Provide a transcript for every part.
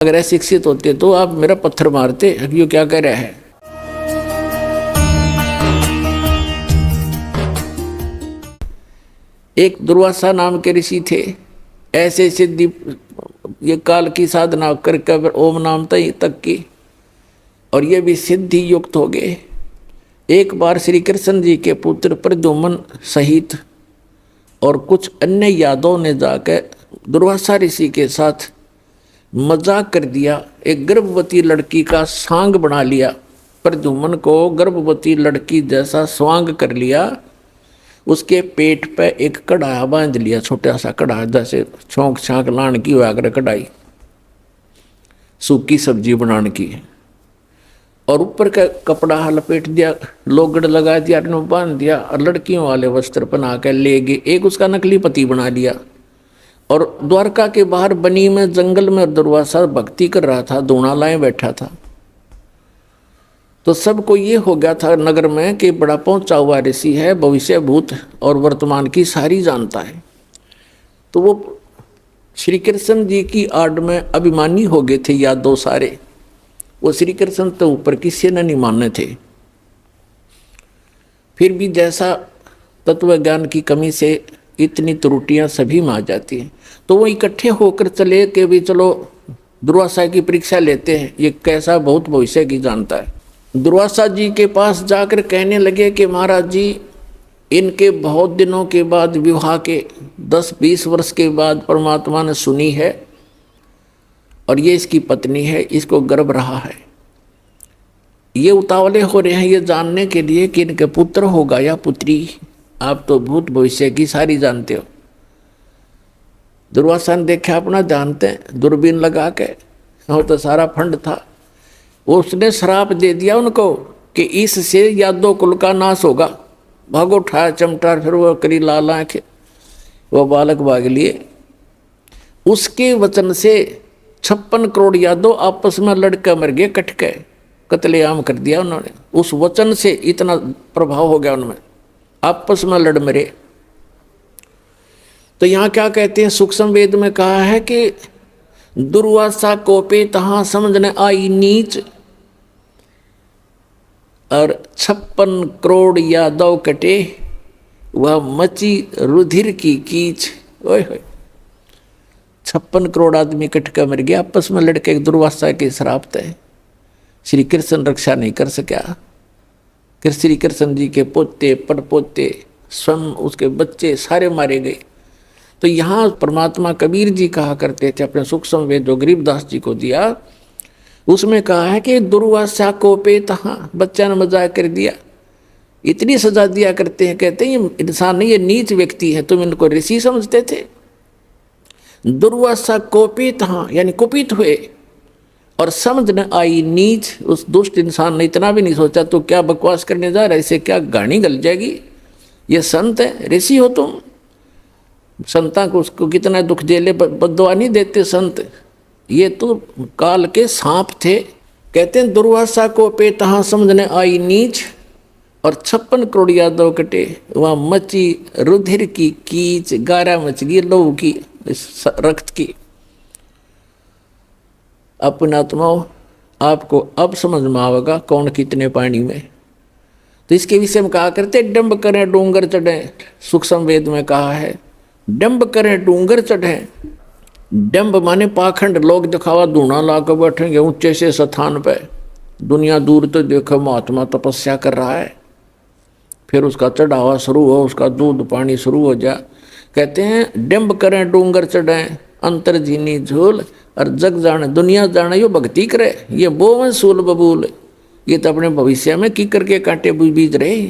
अगर ऐसे शिक्षित होते तो आप मेरा पत्थर मारते, ये क्या कह रहा है। एक दुर्वासा नाम के ऋषि थे, ऐसे सिद्धि ये काल की साधना करके ओम नाम तक की, और ये भी सिद्धि युक्त हो गए। एक बार श्री कृष्ण जी के पुत्र प्रद्युम्न सहित और कुछ अन्य यादवों ने जाकर दुर्वासा ऋषि के साथ मजाक कर दिया। एक गर्भवती लड़की का सांग बना लिया, प्रद्युम्न को गर्भवती लड़की जैसा स्वांग कर लिया। उसके पेट पे एक कढ़ाई बांध लिया, छोटा सा कढ़ाई, जैसे छोंक छांक लान की हुआ कर कढ़ाई, सूखी सब्जी बनाने की, और ऊपर का कपड़ा लपेट दिया, लोगड़ लगा दिया, बांध दिया, और लड़कियों वाले वस्त्र पहना कर ले गए। एक उसका नकली पति बना लिया, और द्वारका के बाहर बनी में जंगल में दुर्वासा भक्ति कर रहा था, दूना लाए बैठा था। तो सबको ये हो गया था नगर में कि बड़ा पहुंचा हुआ ऋषि है, भविष्य भूत और वर्तमान की सारी जानता है। तो वो श्री कृष्ण जी की आड़ में अभिमानी हो गए थे यादव सारे। वो श्री कृष्ण तो ऊपर किसी ने नहीं माने थे। फिर भी जैसा तत्व ज्ञान की कमी से इतनी त्रुटियां सभी में आ जाती हैं, तो वो इकट्ठे होकर चले कि भी चलो दुर्वासा की परीक्षा लेते हैं, ये कैसा बहुत भविष्य की जानता है। दुर्वासा जी के पास जाकर कहने लगे कि महाराज जी, इनके बहुत दिनों के बाद विवाह के 10-20 वर्ष के बाद परमात्मा ने सुनी है, और ये इसकी पत्नी है, इसको गर्भ रहा है। ये उतावले हो रहे हैं ये जानने के लिए कि इनके पुत्र होगा या पुत्री। आप तो भूत भविष्य की सारी जानते हो। दुर्वासा ने देखा अपना जानते हैं, दूरबीन लगा के, वो तो सारा फंड था। उसने श्राप दे दिया उनको कि इससे यादव कुल का नाश होगा। भागो उठाया चमटा, फिर वो करी लाल आंखें, वो बालक भाग लिए। उसके वचन से 56 करोड़ यादव आपस में लड़के मर गए, कट गए, कत्लेआम कर दिया उन्होंने। उस वचन से इतना प्रभाव हो गया उनमें, आपस में लड़ मरे। तो यहाँ क्या कहते हैं, सूक्ष्म वेद में कहा है कि दुर्वासा कोपे तहाँ समझने आई नीच, और 56 करोड़ यादव कटे, वह मची रुधिर की कीच। ओए होए, 56 करोड़ आदमी कट कर मर गया आपस में लड़के, दुर्वासा के श्राप थे। श्री कृष्ण रक्षा नहीं कर सका। श्री कृष्ण जी के पोते पड़पोते स्वयं उसके बच्चे सारे मारे गए। तो यहाँ परमात्मा कबीर जी कहा करते थे अपने सूक्ष्म वेद जो गरीबदास जी को दिया, उसमें कहा है कि दुर्वासा को पे तहाँ, बच्चा ने मजाक कर दिया, इतनी सजा दिया करते हैं। कहते हैं ये इंसान नहीं, ये नीच व्यक्ति है, तुम इनको ऋषि समझते थे। दुर्वासा कोपित, हाँ यानी कुपित हुए, और समझ न आई नीच। उस दुष्ट इंसान ने इतना भी नहीं सोचा तो क्या बकवास करने जा रहा है, इससे क्या गाड़ी गल जाएगी, ये संत है, ऋषि हो तुम। संता को उसको कितना दुख झेले, बद्दुआ नहीं देते संत, ये तो काल के सांप थे। कहते हैं दुर्वासा को पे तहाँ समझने आई नीच, और 56 करोड़ यादव कटे, वहाँ मची रुधिर की कीच, गारा मच गई लहू की, रक्त की। अपने आत्माओं, आपको अब समझ में आवेगा कौन कितने पानी में। तो इसके विषय में कहा करते डंब करें डूंगर चढ़े, सूक्ष्म वेद में कहा है डंब करें डूंगर चढ़े। डंब माने पाखंड, लोग दिखावा धूना ला कर बैठेंगे ऊंचे से स्थान पे, दुनिया दूर तो देखो महात्मा तपस्या कर रहा है, फिर उसका चढ़ावा शुरू हो, उसका दूध पानी शुरू हो जाए। कहते हैं डंब करें डूंगर चढ़े, अंतर जीनी झूल, और जग जाने दुनिया जाने यो भक्ति करे। ये बोवन सूल बबूल, ये तो अपने भविष्य में की करके कांटे बीज रहे।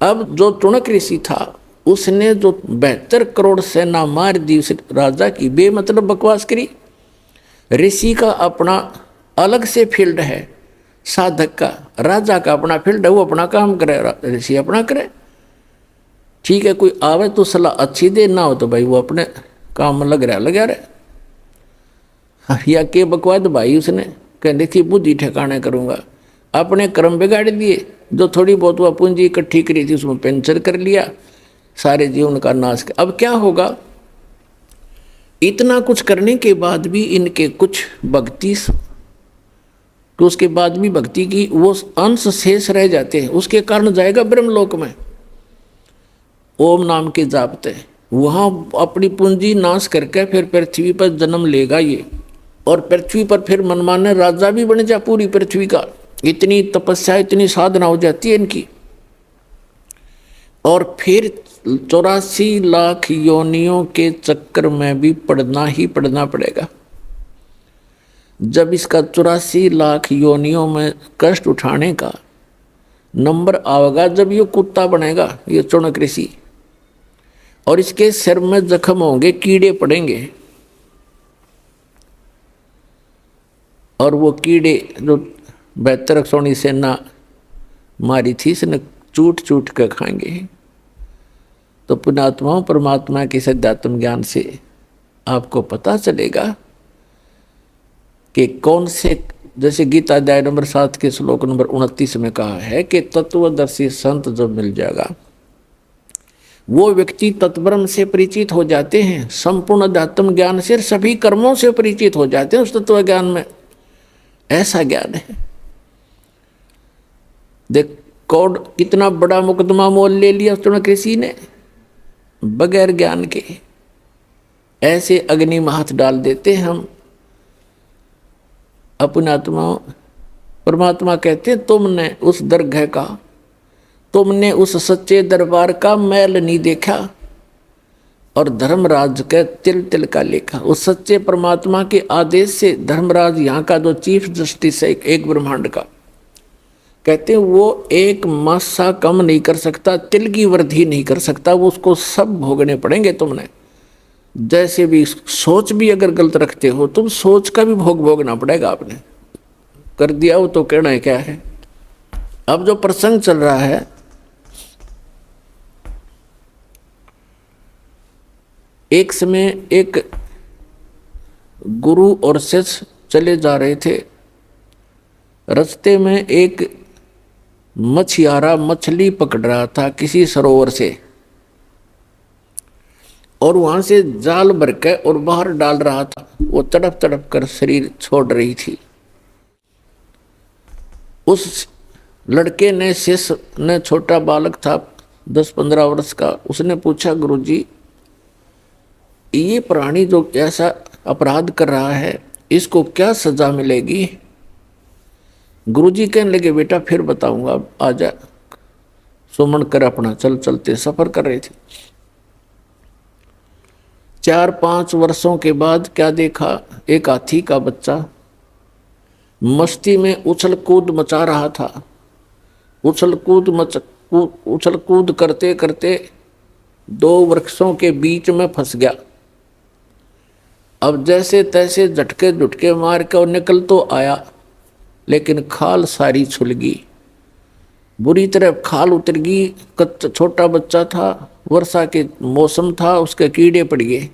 अब जो टुणक ऋषि था उसने जो 72 करोड़ सेना मार दी उस राजा की, बेमतलब बकवास करी। ऋषि का अपना अलग से फील्ड है, साधक का, राजा का अपना फील्ड है, वो अपना काम करे, ऋषि अपना करे। ठीक है, कोई आवे तो सलाह अच्छी दे, ना हो तो भाई वो अपने काम में लग रहा या के बकवाद भाई उसने कह देखिए बुद्धि ठिकाने करूँगा, अपने कर्म बिगाड़ दिए। जो थोड़ी बहुत वह पूंजी इकट्ठी करी थी उसमें पेंचर कर लिया, सारे जीवन का नाश। अब क्या होगा, इतना कुछ करने के बाद भी इनके कुछ भक्ति, तो उसके बाद भी भक्ति की वो अंश शेष रह जाते हैं, उसके कारण जाएगा ब्रह्मलोक में ओम नाम के जापते, वहाँ अपनी पूंजी नाश करके फिर पृथ्वी पर जन्म लेगा ये, और पृथ्वी पर फिर मनमाने राजा भी बन जा पूरी पृथ्वी का। इतनी तपस्या इतनी साधना हो जाती है इनकी, और फिर 84 लाख योनियों के चक्कर में भी पड़ना ही पड़ना पड़ेगा। जब इसका 84 लाख योनियों में कष्ट उठाने का नंबर आएगा, जब ये कुत्ता बनेगा ये चौनक ऋषि, और इसके सिर में जख्म होंगे, कीड़े पड़ेंगे, और वो कीड़े जो 72 सोनी सेना मारी थी इसने चूट चूट कर खाएंगे। तो पुण्यात्माओं, परमात्मा के सिद्धात्म ज्ञान से आपको पता चलेगा कि कौन से, जैसे गीता अध्याय नंबर 7 के श्लोक नंबर 29 में कहा है कि तत्वदर्शी संत जब मिल जाएगा, वो व्यक्ति तत्ब्रह्म से परिचित हो जाते हैं, संपूर्ण अध्यात्म ज्ञान से, सभी कर्मों से परिचित हो जाते हैं उस तत्व ज्ञान में। ऐसा ज्ञान है। देख कौन कितना बड़ा मुकदमा मोल ले लिया चौनक ऋषि ने बगैर ज्ञान के। ऐसे अग्नि में हाथ डाल देते हम अपने आत्मा। परमात्मा कहते हैं तुमने उस दरगाह का, तुमने उस सच्चे दरबार का मैल नहीं देखा और धर्मराज के तिल तिल का लेखा। उस सच्चे परमात्मा के आदेश से धर्मराज यहाँ का जो चीफ जस्टिस है एक ब्रह्मांड का, कहते हैं वो एक मासा कम नहीं कर सकता, तिल की वृद्धि नहीं कर सकता, वो उसको सब भोगने पड़ेंगे तुमने। जैसे भी सोच भी अगर गलत रखते हो तुम, सोच का भी भोग भोगना पड़ेगा। आपने कर दिया वो तो कहना है क्या है। अब जो प्रसंग चल रहा है, एक समय एक गुरु और शिष्य चले जा रहे थे। रास्ते में एक मछियारा मछली पकड़ रहा था किसी सरोवर से, और वहां से जाल भर के और बाहर डाल रहा था। वो तड़प तड़प कर शरीर छोड़ रही थी। उस लड़के ने, शिष्य ने, छोटा बालक था 10-15 वर्ष का, उसने पूछा गुरुजी ये प्राणी जो ऐसा अपराध कर रहा है इसको क्या सजा मिलेगी। गुरुजी कहने लगे बेटा फिर बताऊंगा, आजा। सुमन कर अपना चल चलते सफर कर रहे थे। 4-5 वर्षों के बाद क्या देखा, एक हाथी का बच्चा मस्ती में उछल कूद मचा रहा था। उछल कूद करते करते 2 वृक्षों के बीच में फंस गया। अब जैसे तैसे झटके झुटके मार के और निकल तो आया, लेकिन खाल सारी छुल गई, बुरी तरह खाल उतर गई। छोटा बच्चा था, वर्षा के मौसम था, उसके कीड़े पड़ गए।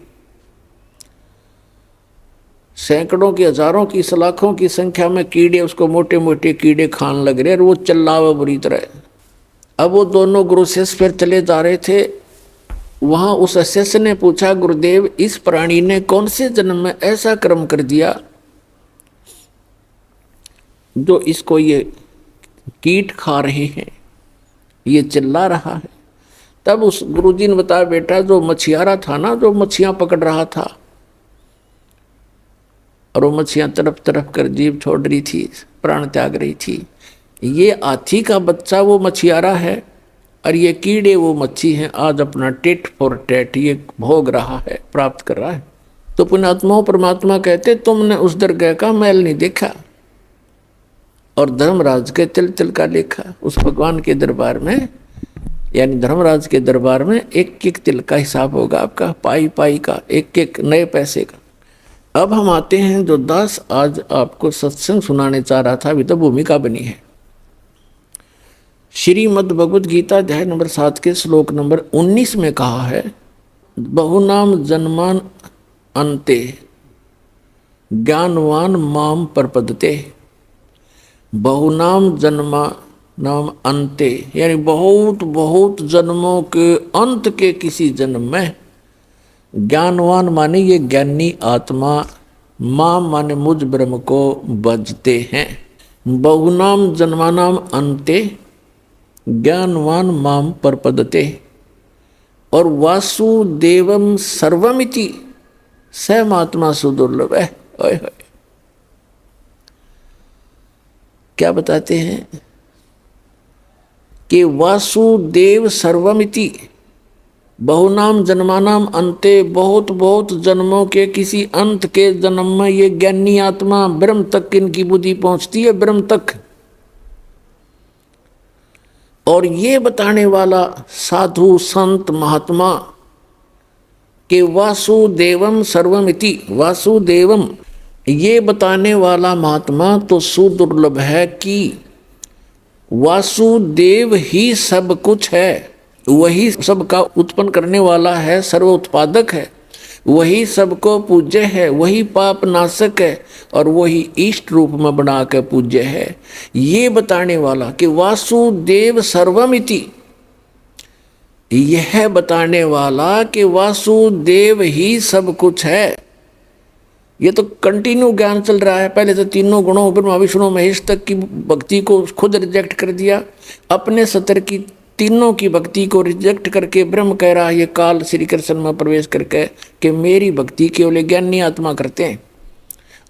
सैकड़ों की, हजारों की, लाखों की संख्या में कीड़े उसको मोटे मोटे कीड़े खान लग रहे और वो चिल्लावा बुरी तरह। अब वो दोनों गुरु शिष्य फिर चले जा रहे थे। वहां उस शिष्य ने पूछा गुरुदेव इस प्राणी ने कौन से जन्म में ऐसा कर्म कर दिया जो इसको ये कीट खा रहे हैं, ये चिल्ला रहा है। तब उस गुरुजी ने बताया बेटा जो मछियारा था ना, जो मछियां पकड़ रहा था और वो मछियां तड़प तड़प कर जीव छोड़ रही थी, प्राण त्याग रही थी, ये हाथी का बच्चा वो मछियारा है और ये कीड़े वो मच्छी हैं। आज अपना टेट फॉर टेट ये भोग रहा है, प्राप्त कर रहा है। तो पुण्यात्माओं, परमात्मा कहते तुमने उस दरगाह का मैल नहीं देखा और धर्मराज के तिल तिल का लेखा। उस भगवान के दरबार में, यानी धर्मराज के दरबार में एक एक तिल का हिसाब होगा आपका, पाई पाई का, एक एक नए पैसे का। अब हम आते हैं जो दास आज आपको सत्संग सुनाने चाह रहा था, अभी तो भूमिका बनी है। श्रीमद् भगवद गीता अध्याय नंबर 7 के श्लोक नंबर 19 में कहा है बहुनाम जन्मान अन्ते ज्ञानवान माम परपदते। बहुनाम जन्मा नाम अन्ते, यानी बहुत बहुत जन्मों के अंत के किसी जन्म में ज्ञानवान माने ये ज्ञानी आत्मा, माम माने मुझ ब्रह्म को बजते हैं। बहुनाम जन्मानाम अंते ज्ञानवान माम परपदते। और वासुदेवम सर्वमिति सहमात्मा सुदुर्लभ है। ओए होए, क्या बताते हैं कि वासुदेव सर्वमिति, बहुनाम जन्मानाम अंते, बहुत बहुत जन्मों के किसी अंत के जन्म में ये ज्ञानी आत्मा ब्रह्म तक इनकी बुद्धि पहुंचती है, ब्रह्म तक। और ये बताने वाला साधु संत महात्मा कि वासुदेवम सर्वमिति, वासुदेवम ये बताने वाला महात्मा तो सुदुर्लभ है कि वासुदेव ही सब कुछ है, वही सबका उत्पन्न करने वाला है, सर्व उत्पादक है, वही सबको पूज्य है, वही पाप नाशक है और वही इष्ट रूप में बना के पूज्य है। ये बताने वाला कि वासुदेव सर्वमिति, यह बताने वाला कि वासुदेव ही सब कुछ है। ये तो कंटिन्यू ज्ञान चल रहा है। पहले तो तीनों गुणों ब्रह्मा विष्णु महेश तक की भक्ति को खुद रिजेक्ट कर दिया, अपने सतर की तीनों की भक्ति को रिजेक्ट करके ब्रह्म कह रहा है ये काल श्री कृष्ण में प्रवेश करके कि मेरी भक्ति केवल ज्ञानी आत्मा करते हैं,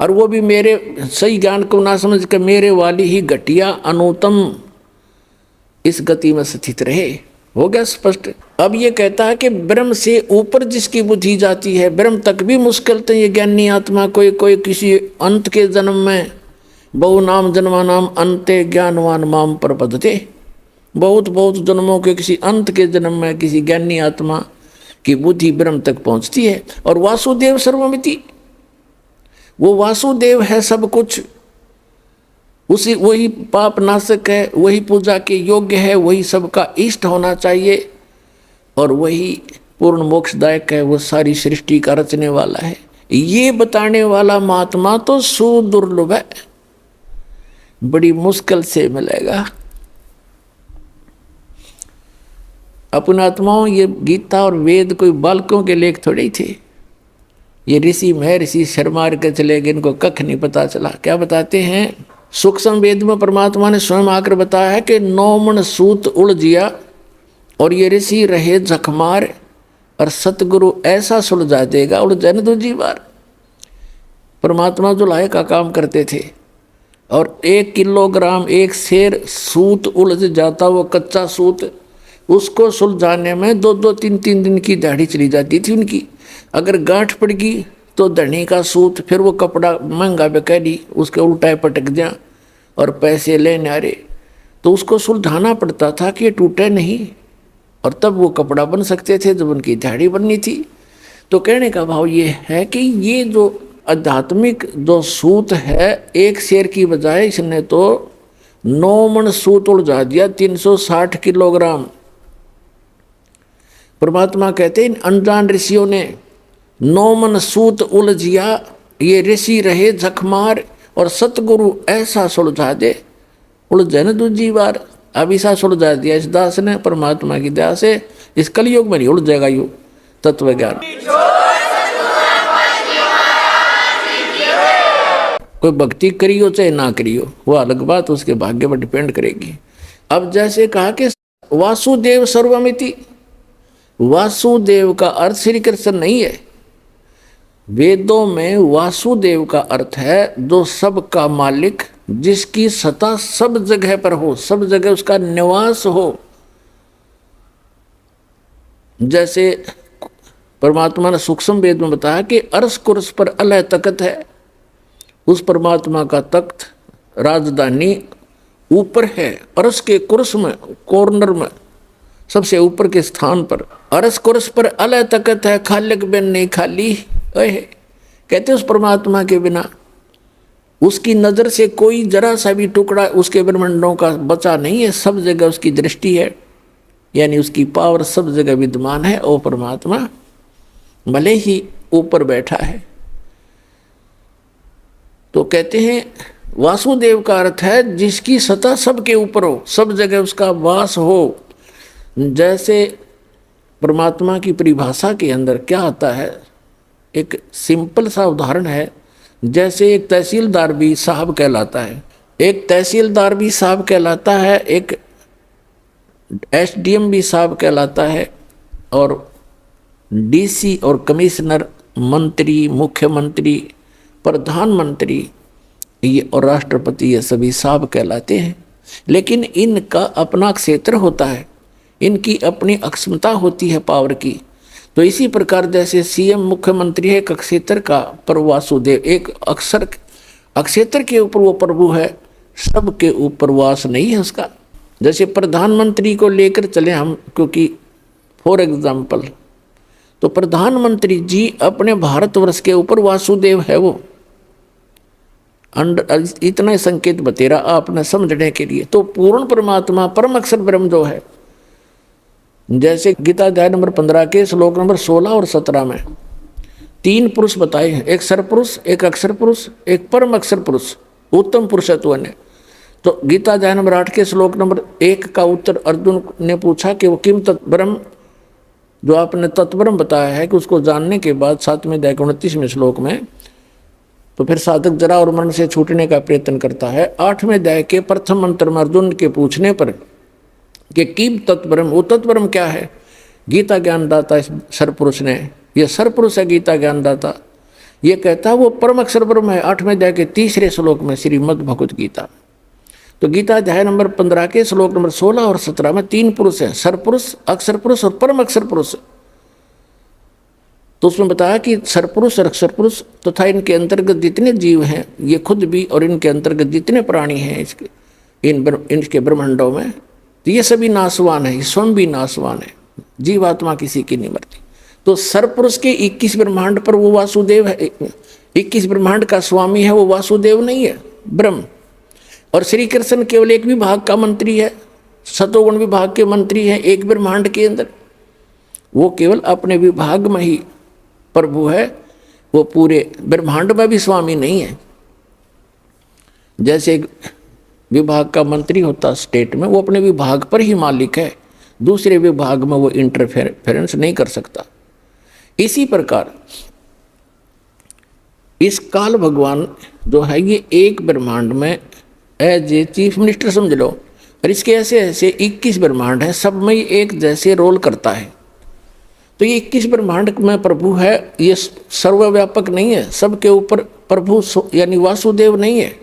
और वो भी मेरे सही ज्ञान को ना समझ कर मेरे वाली ही घटिया अनुतम इस गति में स्थित रहे। हो गया स्पष्ट। अब ये कहता है कि ब्रह्म से ऊपर जिसकी बुद्धि जाती है, ब्रह्म तक भी मुश्किल तो ये ज्ञानी आत्मा कोई किसी अंत के जन्म में, बहुनाम जन्मानाम अंते ज्ञानवान माम प्रपदते, बहुत बहुत जन्मों के किसी अंत के जन्म में किसी ज्ञानी आत्मा की बुद्धि ब्रह्म तक पहुंचती है। और वासुदेव सर्वमिति, वो वासुदेव है सब कुछ, उसी वही पाप नाशक है, वही पूजा के योग्य है, वही सबका इष्ट होना चाहिए और वही पूर्ण मोक्षदायक है, वो सारी सृष्टि का रचने वाला है। ये बताने वाला महात्मा तो सुदुर्लभ है, बड़ी मुश्किल से मिलेगा। अपने आत्माओं, ये गीता और वेद कोई बालकों के लेख थोड़े ही थे। ये ऋषि महर्षि शर्मार के चले गए, इनको कख नहीं पता चला। क्या बताते हैं? सूक्ष्म वेद में परमात्मा ने स्वयं आकर बताया है कि 9 मन सूत उलझिया और ये ऋषि रहे जखमार, और सतगुरु ऐसा सुलझा देगा उलझन दूजी बार। परमात्मा जुलाहे का काम करते थे और 1 किलोग्राम एक शेर सूत उलझ जाता, वो कच्चा सूत, उसको सुलझाने में 2-2, 3-3 दिन की दाढ़ी चली जाती थी उनकी। अगर गांठ पड़ गई तो धनी का सूत, फिर वो कपड़ा महंगा बेकारी, उसके उल्टा पटक दिया और पैसे लेने आ रहे, तो उसको सुलझाना पड़ता था कि ये टूटे नहीं, और तब वो कपड़ा बन सकते थे जब उनकी दाढ़ी बननी थी। तो कहने का भाव ये है कि ये जो आध्यात्मिक जो सूत है, एक शेर की बजाय इसने तो 9 मन सूत उलझा दिया, 360 किलोग्राम। परमात्मा कहते इन अनजान ऋषियों ने 9 मन सूत उलझिया, ये ऋषि रहे जखमार और सतगुरु ऐसा सुलझा दे उलझन दूजी बार। अब ऐसा सुलझा दिया इस दास ने परमात्मा की दया से, इस कलयुग में नहीं उलझेगा यू तत्व ज्ञान। कोई भक्ति करियो चाहे ना करियो, वो अलग बात, उसके भाग्य पर डिपेंड करेगी। अब जैसे कहा कि वासुदेव सर्वमिति, वासुदेव का अर्थ श्री कृष्ण नहीं है। वेदों में वासुदेव का अर्थ है जो सबका मालिक, जिसकी सत्ता सब जगह पर हो, सब जगह उसका निवास हो। जैसे परमात्मा ने सूक्ष्म वेद में बताया कि अर्श कुर्स पर अलह तख्त है, उस परमात्मा का तख्त राजधानी ऊपर है, अर्श के कुर्स में, कॉर्नर में, सबसे ऊपर के स्थान पर। अर्श कुर्स पर अलह तख्त है, खालिक बिन नहीं खाली। कहते उस परमात्मा के बिना उसकी नज़र से कोई जरा सा भी टुकड़ा उसके ब्रह्मांडों का बचा नहीं है, सब जगह उसकी दृष्टि है, यानी उसकी पावर सब जगह विद्यमान है। और परमात्मा भले ही ऊपर बैठा है। तो कहते हैं वासुदेव का अर्थ है जिसकी सत्ता सबके ऊपर हो, सब जगह उसका वास हो। जैसे परमात्मा की परिभाषा के अंदर क्या आता है, एक सिंपल सा उदाहरण है। जैसे एक तहसीलदार भी साहब कहलाता है, एक तहसीलदार भी साहब कहलाता है, एक एसडीएम भी साहब कहलाता है, और डीसी और कमिश्नर, मंत्री, मुख्यमंत्री, प्रधानमंत्री ये और राष्ट्रपति ये सभी साहब कहलाते हैं। लेकिन इनका अपना क्षेत्र होता है, इनकी अपनी अक्षमता होती है पावर की। तो इसी प्रकार जैसे सीएम मुख्यमंत्री है एक क्षेत्र का, पर वासुदेव एक अक्षेत्र के ऊपर वो प्रभु है, सबके ऊपर वास नहीं है उसका। जैसे प्रधानमंत्री को लेकर चले हम, क्योंकि फॉर एग्जाम्पल, तो प्रधानमंत्री जी अपने भारतवर्ष के ऊपर वासुदेव है वो। इतना संकेत बतेरा आपने समझने के लिए। तो पूर्ण परमात्मा परम अक्षर ब्रह्म जो है, जैसे गीता अध्याय नंबर 15 के श्लोक नंबर 16 और 17 में 3 पुरुष बताए हैं, एक सरपुरुष, एक अक्षर पुरुष, एक परम अक्षर पुरुष, उत्तम पुरुषत्व ने। तो गीता अध्याय नंबर 8 के श्लोक नंबर 1 का उत्तर अर्जुन ने पूछा कि वो किम तत्ब्रह्म, जो आपने तत्ब्रह्म बताया है कि उसको जानने के बाद 7वें अध्याय के 29वें श्लोक में, तो फिर साधक जरा और मरण से छूटने का प्रयत्न करता है। 8वें अध्याय के प्रथम मंत्र में अर्जुन के पूछने पर कि किम तत्ब्रह्म, वो तत्ब्रह्म क्या है, गीता ज्ञानदाता इस सरपुरुष ने, यह सरपुरुष है गीता ज्ञानदाता, ये कहता है वो परम अक्षर ब्रह्म है। 8वें अध्याय के 3रे श्लोक में श्रीमद् भगवत गीता। तो गीता अध्याय नंबर 15 के श्लोक नंबर 16 और 17 में 3 पुरुष हैं, सरपुरुष, अक्षर पुरुष और परम अक्षर पुरुष। तो उसमें बताया कि सरपुरुष और अक्षर पुरुष तथा इनके अंतर्गत जितने जीव हैं ये खुद भी, और इनके अंतर्गत जितने प्राणी हैं इनके ब्रह्मांडों में, तो ये सभी नाशवान है, स्वयं भी नाशवान है, जीवात्मा किसी की नहीं मरती। तो सरपुरुष के 21 ब्रह्मांड पर वो वासुदेव है, 21 ब्रह्मांड का स्वामी है, वो वासुदेव नहीं है, ब्रह्म। और श्री कृष्ण केवल एक विभाग का मंत्री है, सतोगुण विभाग के मंत्री हैं एक ब्रह्मांड के अंदर, वो केवल अपने विभाग में ही प्रभु है, वो पूरे ब्रह्मांड में भी स्वामी नहीं है। जैसे विभाग का मंत्री होता स्टेट में, वो अपने विभाग पर ही मालिक है, दूसरे विभाग में वो इंटरफेरेंस नहीं कर सकता। इसी प्रकार इस काल भगवान जो है ये एक ब्रह्मांड में एज ए चीफ मिनिस्टर समझ लो, और इसके ऐसे ऐसे 21 ब्रह्मांड है, सब में एक जैसे रोल करता है। तो ये 21 ब्रह्मांड में प्रभु है, ये सर्वव्यापक नहीं है, सबके ऊपर प्रभु यानी वासुदेव नहीं है।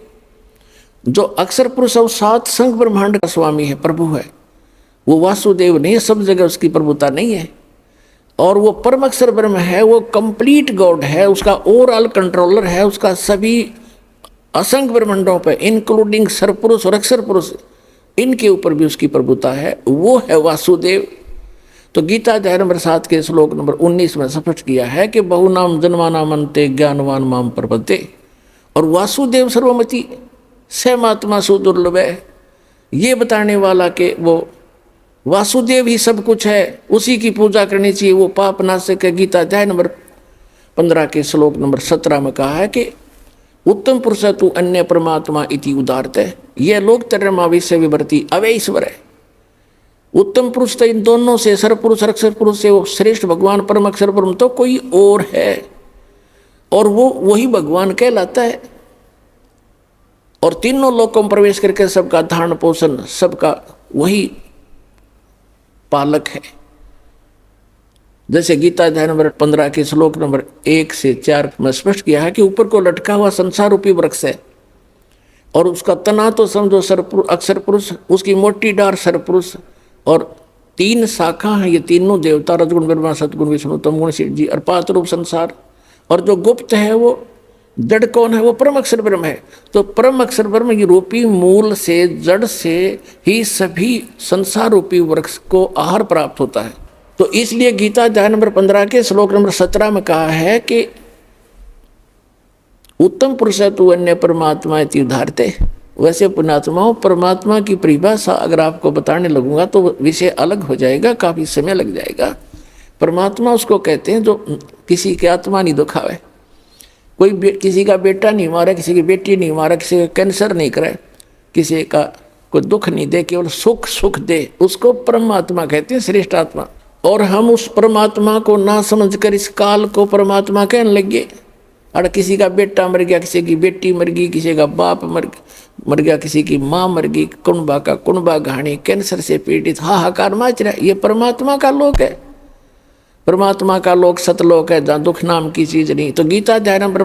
जो अक्षर पुरुष और 7 संघ ब्रह्मांड का स्वामी है, प्रभु है, वो वासुदेव नहीं है, सब जगह उसकी प्रभुता नहीं है। और वो परम अक्षर ब्रह्म है, वो कंप्लीट गॉड है, उसका ओवरऑल कंट्रोलर है, उसका सभी असंख्य ब्रह्मांडों पे इंक्लूडिंग सरपुरुष और अक्षर पुरुष, इनके ऊपर भी उसकी प्रभुता है, वो है वासुदेव। तो गीता अध्याय नंबर 7 के श्लोक नंबर 19 में स्पष्ट किया है कि बहुनाम जन्मानाम अन्ते ज्ञानवान माम प्रपद्ये, और वासुदेव सर्वमति सहमात्मा सुदुर्लभ है, ये बताने वाला कि वो वासुदेव ही सब कुछ है, उसी की पूजा करनी चाहिए, वो पाप नाशक है। गीता अध्याय नंबर 15 के श्लोक नंबर 17 में कहा है कि उत्तम पुरुष तु अन्य परमात्मा इति उदारते, यह लोक तरमा विषय विवर्ती अवे ईश्वर है। उत्तम पुरुष तो इन दोनों से, सरपुरुष और अक्षर पुरुष से वो श्रेष्ठ भगवान परम अक्षर ब्रह्म तो कोई और है, और वो वही भगवान कहलाता है। और तीनों लोकों में प्रवेश करके सबका धारण पोषण, सबका वही पालक है। जैसे गीता अध्याय नंबर 15 के श्लोक नंबर 1 से 4 में स्पष्ट किया है कि ऊपर को लटका हुआ संसार रूपी वृक्ष है, और उसका तना तो समझो अक्षर पुरुष, उसकी मोटी डार सरपुरुष, और 3 शाखा हैं, ये तीनों देवता रजगुण ब्रह्मा सतगुण विष्णु तमगुण शिव जी, और 5 रूप संसार। और जो गुप्त है वो जड़ कौन है, वो परम अक्षर ब्रह्म है। तो परम अक्षर ब्रह्म की रूपी मूल से, जड़ से ही सभी संसार रूपी वृक्ष को आहार प्राप्त होता है। तो इसलिए गीता अध्याय नंबर 15 के श्लोक नंबर 17 में कहा है कि उत्तम पुरुष तु अन्य परमात्मा इति उदारते। वैसे पुण्यात्माओं, परमात्मा की परिभाषा अगर आपको बताने लगूंगा तो विषय अलग हो जाएगा, काफी समय लग जाएगा। परमात्मा उसको कहते हैं जो किसी की आत्मा नहीं दुखावे, कोई किसी का बेटा नहीं मारे, किसी की बेटी नहीं मारे, किसी का कैंसर नहीं करे, किसी का कोई दुख नहीं दे, केवल सुख सुख दे, उसको परमात्मा कहते हैं, श्रेष्ठ आत्मा। और हम उस परमात्मा को ना समझकर इस काल को परमात्मा कहने लगे। और किसी का बेटा मर गया, किसी की बेटी मर गई, किसी का बाप मर गया, किसी की माँ मर गई, कुंबा का कुंबा घाणी, कैंसर से पीड़ित हाहाकार मच रहा है। ये परमात्मा का लोक है, परमात्मा का लोक सतलोक है, जहाँ दुख नाम की चीज नहीं। तो गीता अध्याय नंबर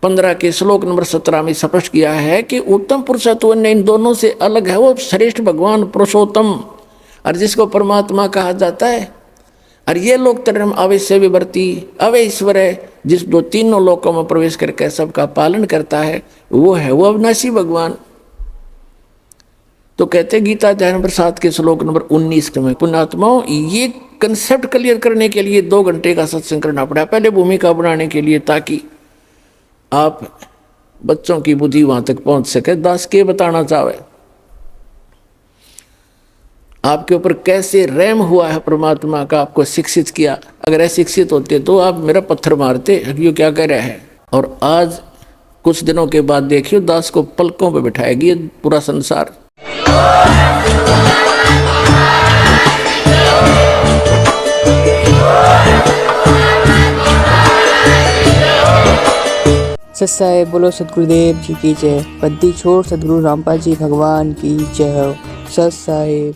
15 के श्लोक नंबर 17 में स्पष्ट किया है कि उत्तम पुरुषत्व इन दोनों से अलग है, वो श्रेष्ठ भगवान पुरुषोत्तम, और जिसको परमात्मा कहा जाता है। और ये लोक धर्म अवश्य विवर्ती अवैश्वर है, जिस दो तीनों लोकों में प्रवेश करके सबका पालन करता है, वो है वो अविनाशी भगवान। तो कहते गीता अध्याय नंबर 7 के श्लोक नंबर 19 में, पुण्यात्माओं ये कंसेप्ट क्लियर करने के लिए 2 घंटे का सत्संग करना पड़ा, पहले भूमिका बनाने के लिए, ताकि आप बच्चों की बुद्धि वहां तक पहुंच सके। दास के बताना चाहे आपके ऊपर कैसे रहम हुआ है परमात्मा का, आपको शिक्षित किया। अगर अशिक्षित होते तो आप मेरा पत्थर मारते, ये क्या कह रहा है। और आज कुछ दिनों के बाद देखियो दास को पलकों पे बिठाएगी ये पूरा संसार। सत्साई बोलो सतगुरुदेव जी की जय। बद्दी छोड़ सतगुरु रामपाल जी भगवान की जय हो। सत्साई।